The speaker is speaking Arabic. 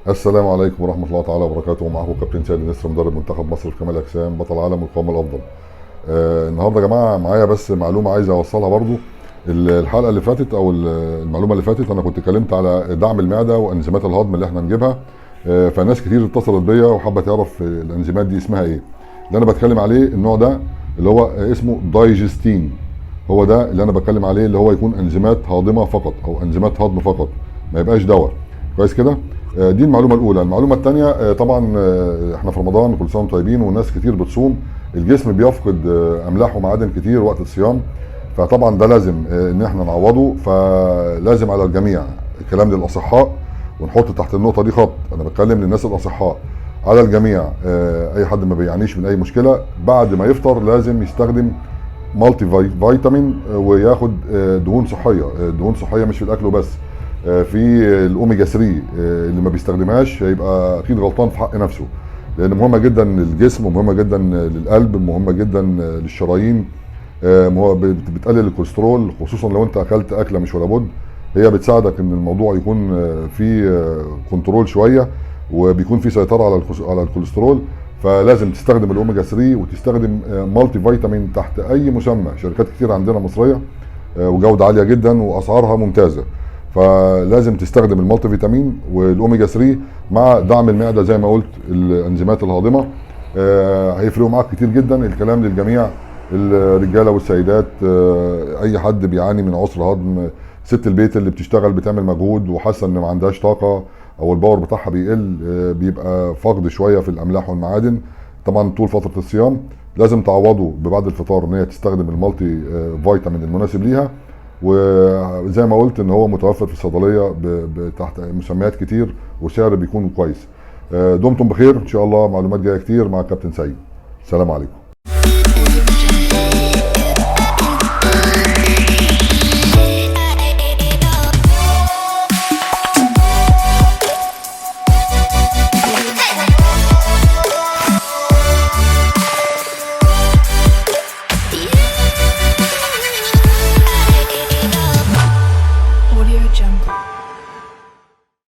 السلام عليكم ورحمة الله تعالى وبركاته. معكم كابتن سيد نسر مدرب منتخب مصر في كمال الأجسام بطل العالم والقوام الأفضل. النهارده يا جماعة معايا بس معلومة عايز أوصلها برضو. الحلقة اللي فاتت أو المعلومة اللي فاتت أنا كنت اتكلمت على دعم المعدة وأنزيمات الهضم اللي احنا نجيبها. فناس كتير اتصلت بيا وحابة تعرف الأنزيمات دي اسمها إيه. اللي أنا بتكلم عليه النوع ده اللي هو اسمه دايجستين. هو ده اللي أنا بتكلم عليه، اللي هو يكون أنزيمات هاضمة فقط أو أنزيمات هضم فقط، ما يبقاش دواء. كويس كده. دي المعلومه الاولى. المعلومه الثانيه، طبعا احنا في رمضان كل سنه وانتم طيبين والناس كتير بتصوم، الجسم بيفقد املاح ومعادن كتير وقت الصيام، فطبعا ده لازم ان احنا نعوضه. فلازم على الجميع، الكلام للاصحاء ونحط تحت النقطه دي خط، انا بتكلم للناس الاصحاء، على الجميع. اي حد ما بيعانيش من اي مشكله بعد ما يفطر لازم يستخدم مالتي فيتامين وياخد دهون صحيه. دهون صحيه مش في الاكل وبس، في الاوميجا 3 اللي ما بيستخدمهاش هيبقى اكيد غلطان في حق نفسه، لان مهمه جدا للجسم ومهمه جدا للقلب ومهمه جدا للشرايين. بتقلل الكوليسترول، خصوصا لو انت اكلت اكله مش ولا بد. هي بتساعدك ان الموضوع يكون في كنترول شويه، وبيكون في سيطره على الكوليسترول. فلازم تستخدم الاوميجا 3 وتستخدم مالتي فيتامين تحت اي مسمى. شركات كتير عندنا مصريه وجوده عاليه جدا واسعارها ممتازه. فلازم تستخدم المالتي فيتامين والاوميجا 3 مع دعم المعده زي ما قلت الانزيمات الهاضمه. هيفرقوا معاك كتير جدا. الكلام للجميع، الرجاله والسيدات، اي حد بيعاني من عسر هضم، ست البيت اللي بتشتغل بتعمل مجهود وحاسه ان ما عندهاش طاقه او الباور بتاعها بيقل، بيبقى فقد شويه في الاملاح والمعادن. طبعا طول فتره الصيام لازم تعوضه ببعد الفطار ان هي تستخدم المالتي فيتامين المناسب ليها. وزي ما قلت ان هو متوفر في الصيدليه تحت مسميات كتير وسعر بيكون كويس. دمتم بخير، ان شاء الله معلومات جايه كتير مع الكابتن سيد. السلام عليكم.